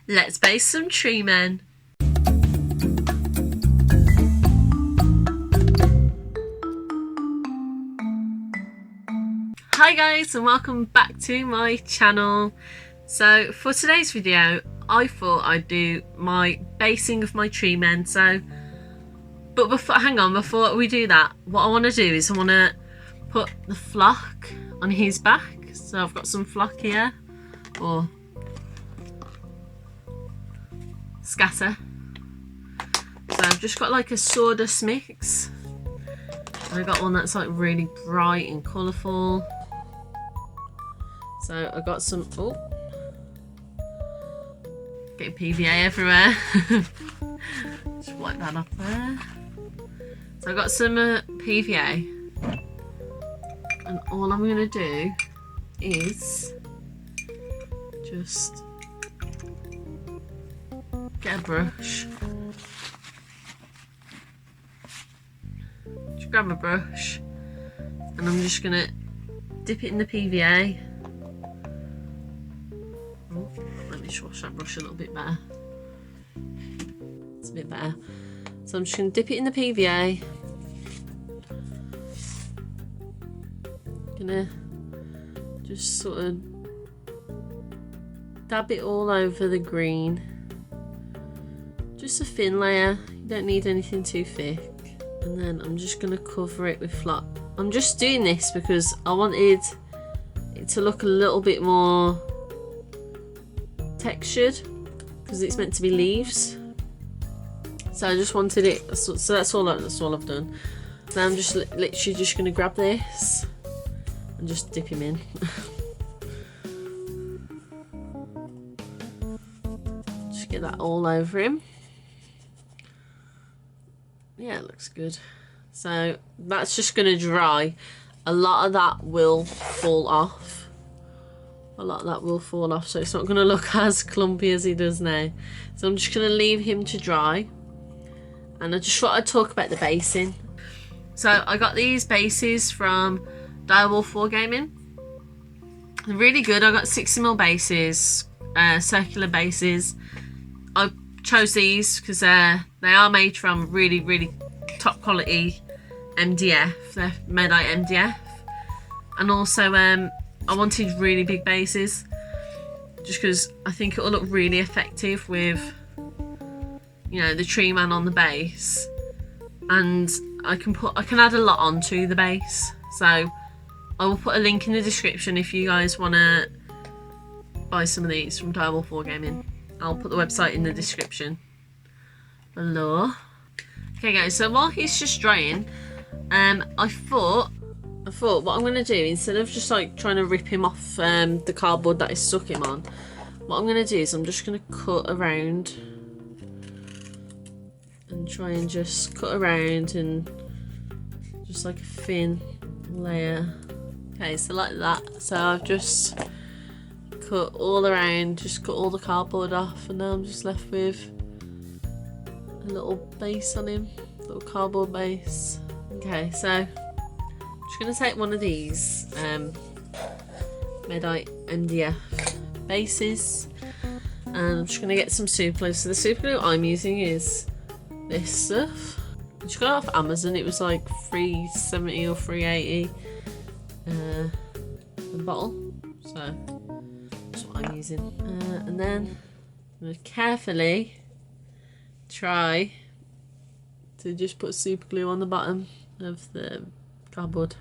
Let's base some tree men. Hi guys, and welcome back to my channel. So for today's video, I thought I'd do my basing of my tree men. But before we do that, what I want to do is I want to put the flock on his back. So I've got some flock here, or scatter. So I've just got like a sawdust mix, and I got one that's like really bright and colourful. So I got some, getting PVA everywhere. Just wipe that up there. So I got some PVA, and all I'm gonna do is just get a brush. Just grab a brush, and I'm just gonna dip it in the PVA. Oh, let me just wash that brush a little bit better. It's a bit better. So I'm just gonna dip it in the PVA. Gonna just sort of dab it all over the green. Just a thin layer, you don't need anything too thick. And then I'm just going to cover it with flock. I'm just doing this because I wanted it to look a little bit more textured, because it's meant to be leaves. So I just wanted it, so that's all I've done. Now I'm just literally just going to grab this and just dip him in. Just get that all over him. Yeah, it looks good. So that's just going to dry. A lot of that will fall off. So it's not going to look as clumpy as he does now. So I'm just going to leave him to dry. And I just thought I'd talk about the basing. So I got these bases from Untitled Wargaming. They're really good. I got 60mm bases, circular bases. I chose these because they are made from really top quality MDF. They're made like MDF, and also I wanted really big bases just because I think it will look really effective with, you know, the tree man on the base, and I can add a lot onto the base. So I will put a link in the description if you guys want to buy some of these from Untitled Wargaming. I'll put the website in the description below. Okay guys, so while he's just drying, I thought what I'm going to do, instead of just like trying to rip him off the cardboard that I stuck him on, what I'm going to do is I'm just going to cut around and try and just cut around and just like a thin layer. Okay, so like that. So I've just cut all around, just cut all the cardboard off, and now I'm just left with a little base on him, little cardboard base. Okay, so I'm just gonna take one of these Medite MDF bases, and I'm just gonna get some super glue. So the super glue I'm using is this stuff. I just got it off Amazon. It was like $3.70 or $3.80 a bottle. So that's what I'm using. And then I'm gonna carefully try to just put super glue on the bottom of the cardboard.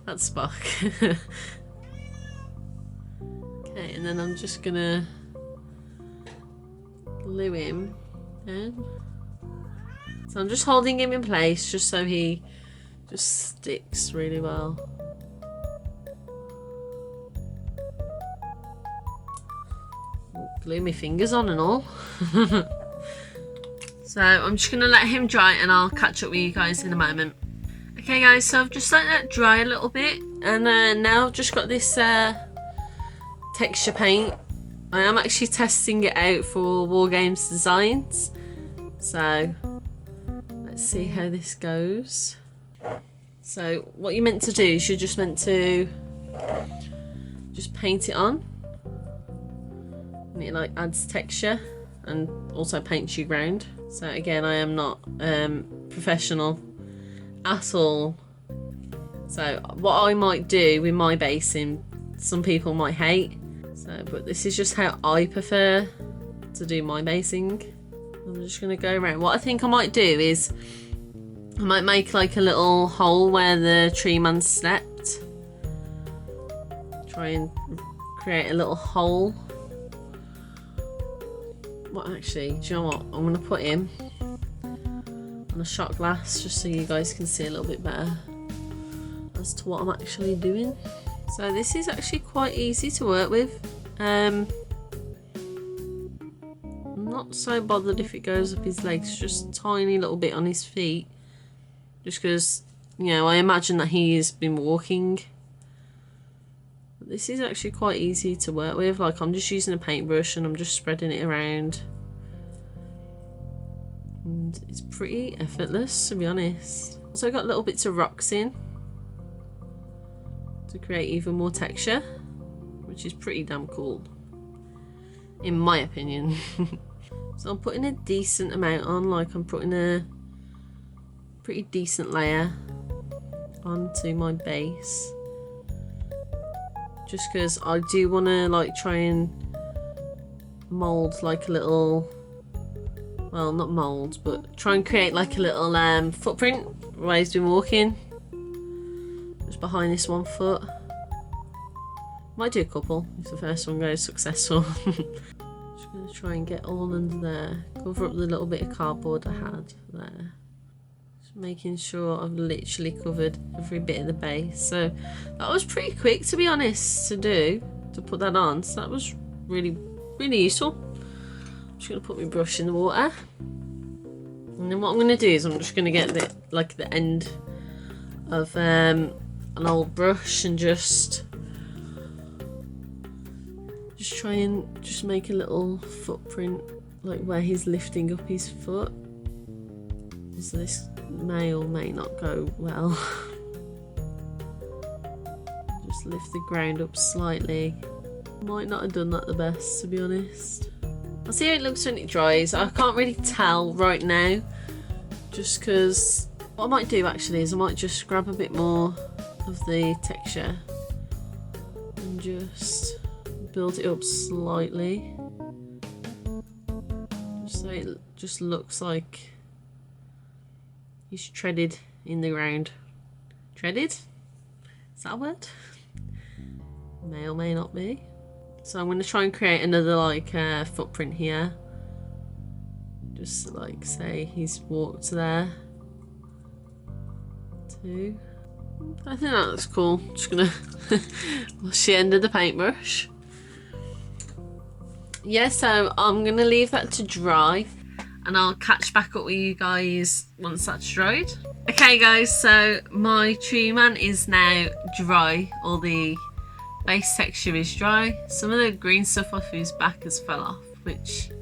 That's Spock. Okay, and then I'm just gonna glue him down. So I'm just holding him in place just so he just sticks really well. Glue my fingers on and all. So I'm just gonna let him dry, and I'll catch up with you guys in a moment. Okay guys, so I've just let that dry a little bit, and now I've just got this texture paint. I am actually testing it out for War Games Designs, so let's see how this goes. So what you're meant to do is you're just meant to just paint it on, and it like adds texture and also paints your ground. So again, I am not professional at all. So what I might do with my basing, some people might hate. So, but this is just how I prefer to do my basing. I'm just gonna go around. What I think I might do is I might make like a little hole where the tree man slept. Try and create a little hole. What actually, do you know what? I'm gonna put him on a shot glass just so you guys can see a little bit better as to what I'm actually doing. So this is actually quite easy to work with. I'm not so bothered if it goes up his legs, just a tiny little bit on his feet. Just because, you know, I imagine that he's been walking. But this is actually quite easy to work with. Like, I'm just using a paintbrush and I'm just spreading it around. And it's pretty effortless, to be honest. Also got little bits of rocks in to create even more texture, which is pretty damn cool, in my opinion. So I'm putting a decent amount on, like I'm putting a pretty decent layer onto my base, just because I do want to like try and mold like a little, well, not mold, but try and create like a little footprint where he's been walking, just behind this 1 foot. Might do a couple if the first one goes successful. Just gonna try and get all under there, cover up the little bit of cardboard I had there. Making sure I've literally covered every bit of the base. So that was pretty quick, to be honest, to put that on. So that was really useful. I'm just gonna put my brush in the water, and then what I'm gonna do is I'm just gonna get the end of an old brush and just try and just make a little footprint like where he's lifting up his foot. So this may or may not go well. Just lift the ground up slightly. Might not have done that the best, to be honest. I'll see how it looks when it dries. I can't really tell right now, just because what I might do actually is I might just grab a bit more of the texture and just build it up slightly, just so it just looks like he's treaded in the ground. Treaded? Is that a word? May or may not be. So I'm going to try and create another like footprint here. Just like say he's walked there. 2. I think that looks cool. Just gonna wash the end of the paintbrush. Yeah, so I'm gonna leave that to dry, and I'll catch back up with you guys once that's dried. Okay guys, so my tree man is now dry. All the base texture is dry. Some of the green stuff off his back has fell off, which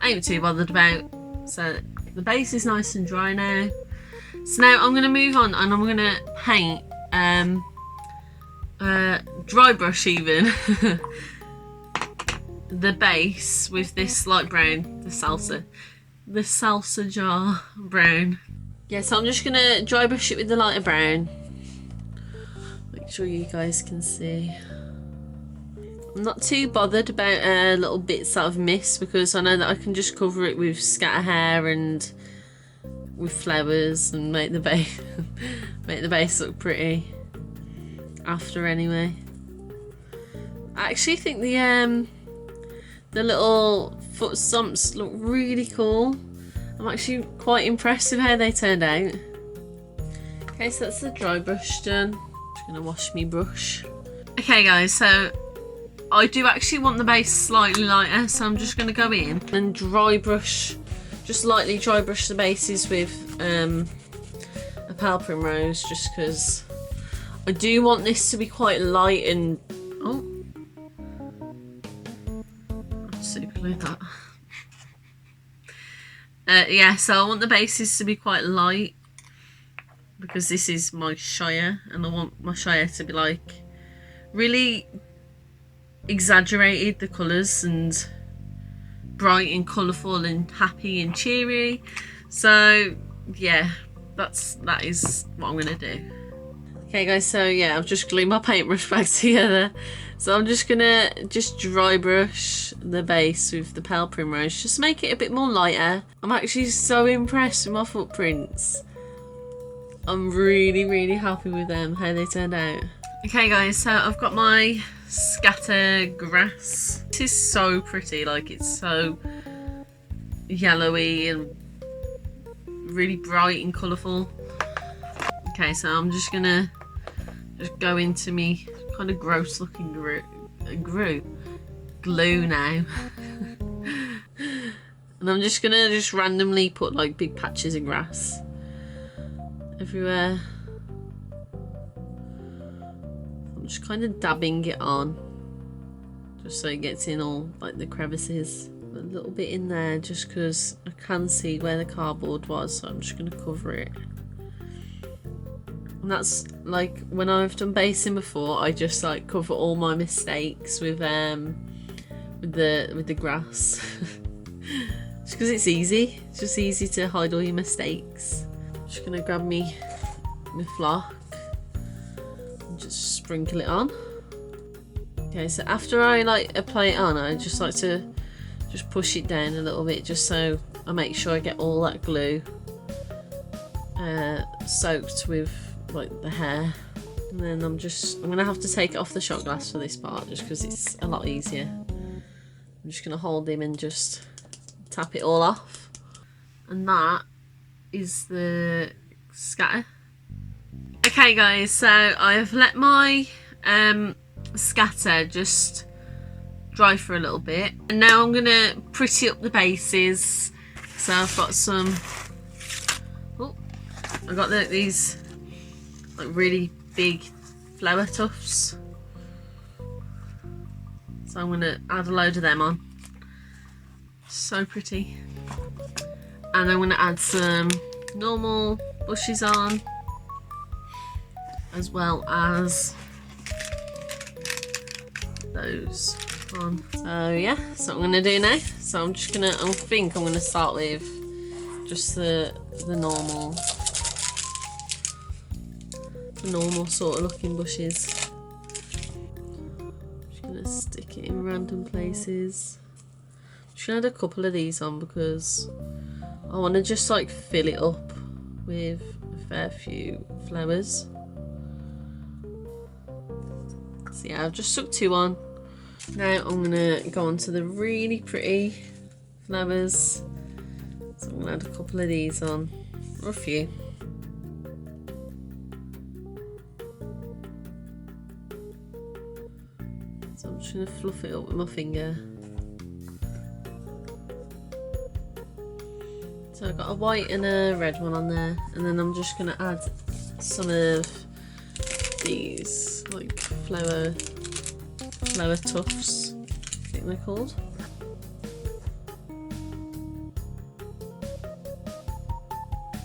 I ain't too bothered about. So the base is nice and dry now. So now I'm gonna move on and I'm gonna paint dry brush even the base with this light brown, the salsa jar brown. Yeah, so I'm just gonna dry brush it with the lighter brown. Make sure you guys can see. I'm not too bothered about little bits out of mist, because I know that I can just cover it with scatter hair and with flowers and make the base make the base look pretty after anyway. I actually think the little foot stumps look really cool. I'm actually quite impressed with how they turned out. Okay, so that's the dry brush done. Just gonna wash me brush. Okay guys, so I do actually want the base slightly lighter, so I'm just gonna go in and dry brush, just lightly dry brush the bases with a pale primrose, just because I do want this to be quite light and super glue that. Yeah, so I want the bases to be quite light because this is my Shire, and I want my Shire to be like really exaggerated, the colours, and bright and colourful and happy and cheery. So yeah, that is what I'm gonna do. Okay guys, so yeah, I've just glued my paintbrush back together. So I'm just gonna dry brush the base with the pale primrose, just make it a bit more lighter. I'm actually so impressed with my footprints. I'm really happy with them, how they turned out. Okay guys, so I've got my scatter grass. This is so pretty, like it's so yellowy and really bright and colourful. Okay, so I'm just gonna go into me kind of gross looking glue now. And I'm just gonna randomly put like big patches of grass everywhere. I'm just kind of dabbing it on just so it gets in all like the crevices. A little bit in there just because I can see where the cardboard was, so I'm just gonna cover it. And that's like when I've done basing before, I just like cover all my mistakes with the grass. Just because it's easy. It's just easy to hide all your mistakes. I'm just gonna grab me my flock and just sprinkle it on. Okay, so after I like apply it on, I just like to just push it down a little bit just so I make sure I get all that glue soaked with like the hair. And then I'm gonna have to take it off the shot glass for this part just because it's a lot easier. I'm just gonna hold him and just tap it all off. And that is the scatter. Okay guys, so I've let my scatter just dry for a little bit, and now I'm gonna pretty up the bases. So I've got some I've got these like really big flower tufts, so I'm gonna add a load of them on. So pretty. And I'm gonna add some normal bushes on, as well as those on. So yeah, that's what I'm gonna do now. So I think I'm gonna start with just the normal sort of looking bushes. Just gonna stick it in random places. Just gonna add a couple of these on because I want to just like fill it up with a fair few flowers. So yeah, I've just stuck 2 on. Now I'm gonna go on to the really pretty flowers. So I'm gonna add a couple of these on, or a few. So I'm just gonna fluff it up with my finger. So I've got a white and a red one on there, and then I'm just gonna add some of these like flower tufts, I think they're called.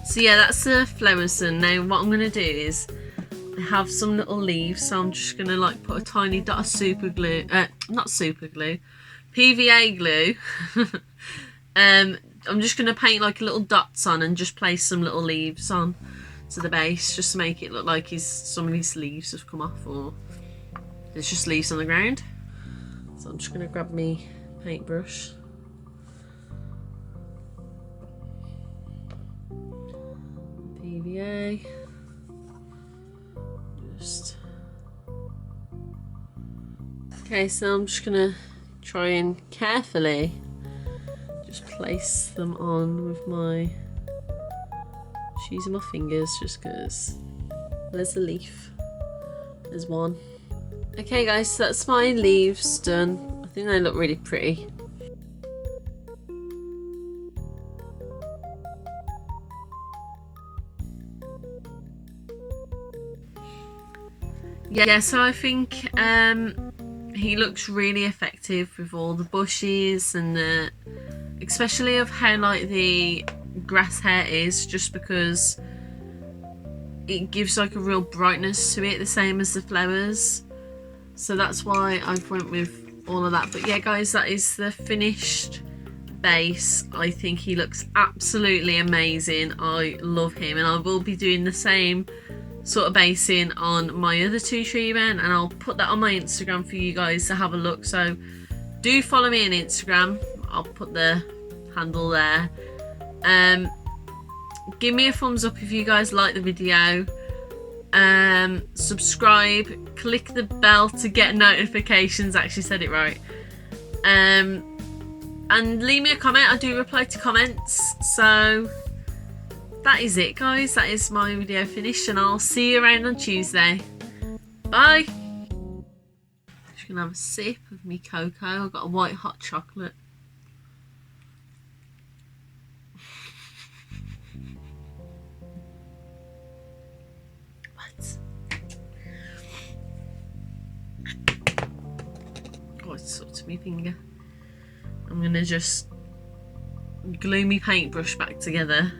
So yeah, that's the flowers. And now what I'm gonna do is I have some little leaves, so I'm just gonna like put a tiny dot of super glue, not super glue, PVA glue. I'm just gonna paint like little dots on and just place some little leaves on to the base, just to make it look like some of these leaves have come off, or there's just leaves on the ground. So I'm just gonna grab me paintbrush. PVA. Okay, so I'm just gonna try and carefully just place them on with just using my fingers, just because there's a leaf. There's one. Okay guys, so that's my leaves done. I think they look really pretty. Yeah, so I think he looks really effective with all the bushes and the especially of how like the grass hair is, just because it gives like a real brightness to it, the same as the flowers. So that's why I've went with all of that. But yeah guys, that is the finished base. I think he looks absolutely amazing. I love him, and I will be doing the same sort of basing on my other two treemen, and I'll put that on my Instagram for you guys to have a look. So do follow me on Instagram. I'll put the handle there. Give me a thumbs up if you guys like the video. Subscribe, click the bell to get notifications. I actually said it right. And leave me a comment. I do reply to comments. So that is it guys, that is my video finished, and I'll see you around on Tuesday. Bye. Just gonna have a sip of me cocoa. I've got a white hot chocolate. Oh, it's stuck to my finger. I'm gonna just glue my paintbrush back together.